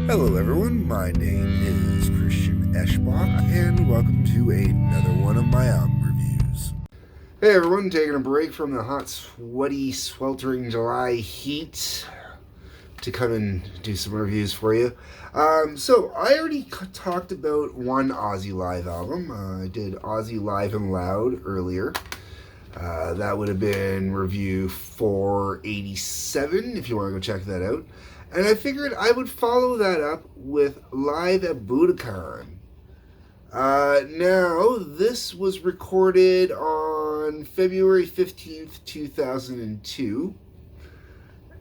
Hello everyone, my name is Christian Eschbach, and welcome to another one of my album reviews. Hey everyone, taking a break from the hot, sweaty, sweltering July heat to come and do some reviews for you. So I already talked about one Ozzy live album. I did Ozzy Live and Loud earlier. That would have been review 487 if you want to go check that out. And I figured I would follow that up with Live at Budokan. Now, this was recorded on February 15th, 2002.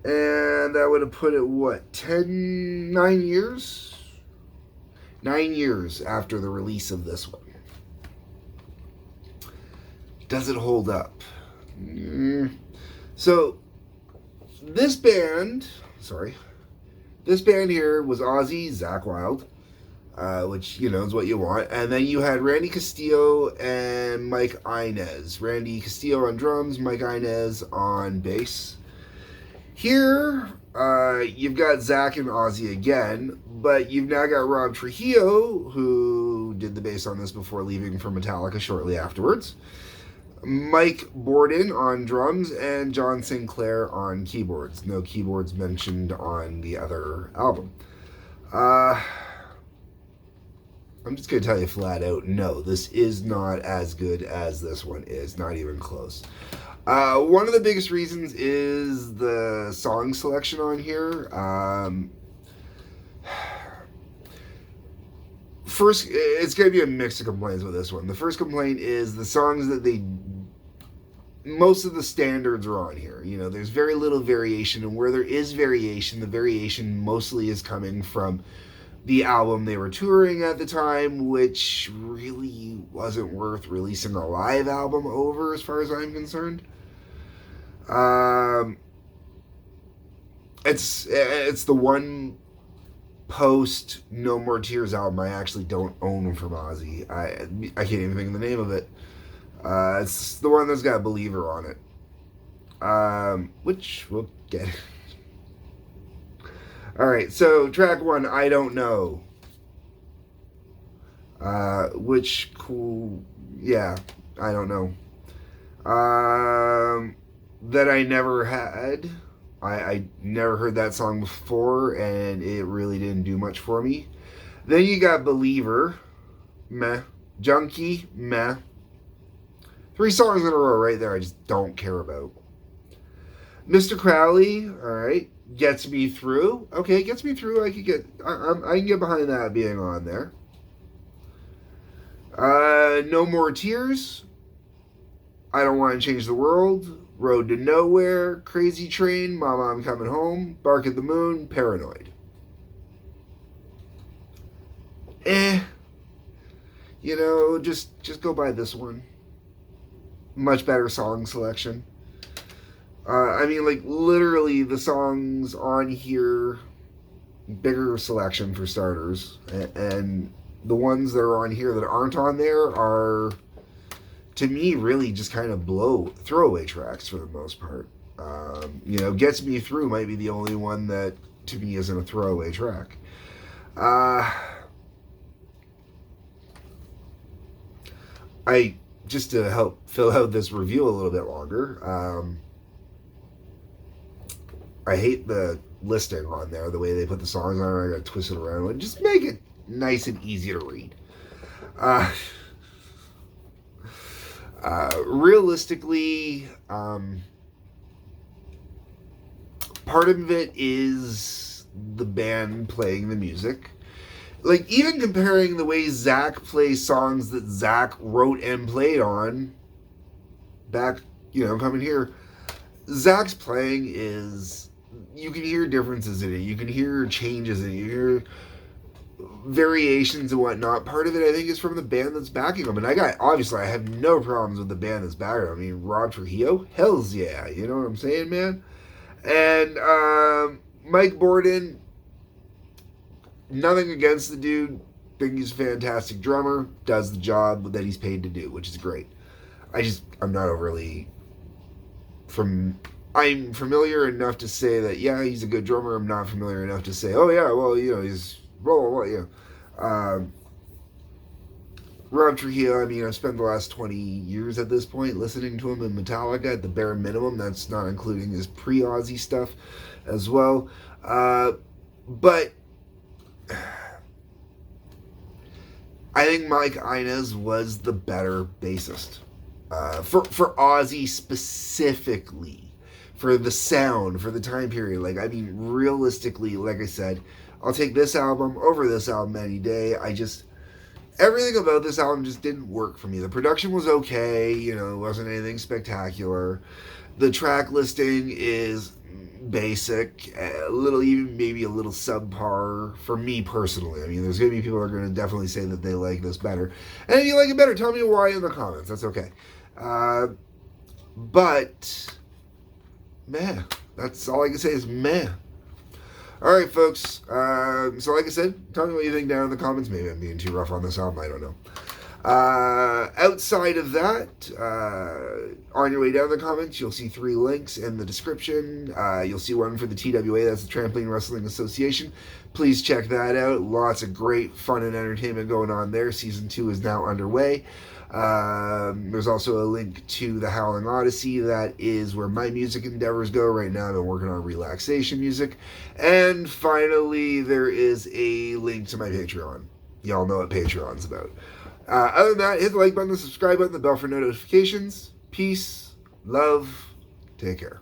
And that would have put it, 9 years? 9 years after the release of this one. Does it hold up? So, this band here was Ozzy, Zakk Wylde, which, is what you want. And then you had Randy Castillo and Mike Inez. Randy Castillo on drums, Mike Inez on bass. Here, you've got Zakk and Ozzy again, but you've now got Rob Trujillo, who did the bass on this before leaving for Metallica shortly afterwards. Mike Borden on drums, and John Sinclair on keyboards. No keyboards mentioned on the other album. I'm just going to tell you flat out, no, this is not as good as this one is. Not even close. One of the biggest reasons is the song selection on here. First, it's going to be a mix of complaints with this one. The first complaint is the songs that most of the standards are on here. There's very little variation, and where there is variation, the variation mostly is coming from the album they were touring at the time, which really wasn't worth releasing a live album over, as far as I'm concerned. It's the one post No More Tears album I actually don't own from Ozzy. I can't even think of the name of it. It's the one that's got Believer on it, which we'll get. Alright, so track 1, I Don't Know. Which, cool, yeah, I don't know. That I never had. I never heard that song before, and it really didn't do much for me. Then you got Believer, meh. Junkie, meh. 3 songs in a row right there I just don't care about. Mr. Crowley, alright. Gets Me Through. Okay, Gets Me Through, I can get behind that being on there. No More Tears. I Don't Want to Change the World. Road to Nowhere. Crazy Train. Mama, I'm Coming Home. Bark at the Moon. Paranoid. Just go by this one. Much better song selection. Literally the songs on here, bigger selection for starters, and the ones that are on here that aren't on there are, to me, really just kind of throwaway tracks for the most part. Gets Me Through might be the only one that, to me, isn't a throwaway track. Just to help fill out this review a little bit longer, I hate the listing on there, the way they put the songs on. I gotta twist it around. Just make it nice and easy to read. Realistically, part of it is the band playing the music. Even comparing the way Zakk plays songs that Zakk wrote and played on back, coming here, Zakk's playing is, you can hear differences in it. You can hear changes in it. You hear variations and whatnot. Part of it, I think, is from the band that's backing them. And I have no problems with the band that's backing them. I mean, Rob Trujillo, hells yeah. You know what I'm saying, man? And Mike Borden, nothing against the dude. Think he's a fantastic drummer. Does the job that he's paid to do, which is great. I'm not overly, from I'm familiar enough to say that, yeah, he's a good drummer. I'm not familiar enough to say, oh, yeah, well, he's blah, blah, blah, yeah. Rob Trujillo, I mean, I've spent the last 20 years at this point listening to him in Metallica at the bare minimum. That's not including his pre-Ozzy stuff as well. But I think Mike Inez was the better bassist. For Ozzy specifically, for the sound, for the time period. Like, I mean, realistically, like I said, I'll take this album over this album any day. Everything about this album just didn't work for me. The production was okay, it wasn't anything spectacular. The track listing is basic, a little, even maybe a little subpar for me personally. I mean, there's going to be people who are going to definitely say that they like this better. And if you like it better, tell me why in the comments. That's okay. But, meh. That's all I can say is meh. All right, folks. So like I said, tell me what you think down in the comments. Maybe I'm being too rough on this album. I don't know. Outside of that, on your way down the comments, you'll see 3 links in the description. You'll see one for the TWA, that's the Trampoline Wrestling Association. Please check that out. Lots of great fun and entertainment going on there. Season 2 is now underway. There's also a link to the Howling Odyssey. That is where my music endeavors go right now. I've been working on relaxation music. And finally, there is a link to my Patreon. Y'all know what Patreon's about. Other than that, hit the like button, the subscribe button, the bell for notifications. Peace, love, take care.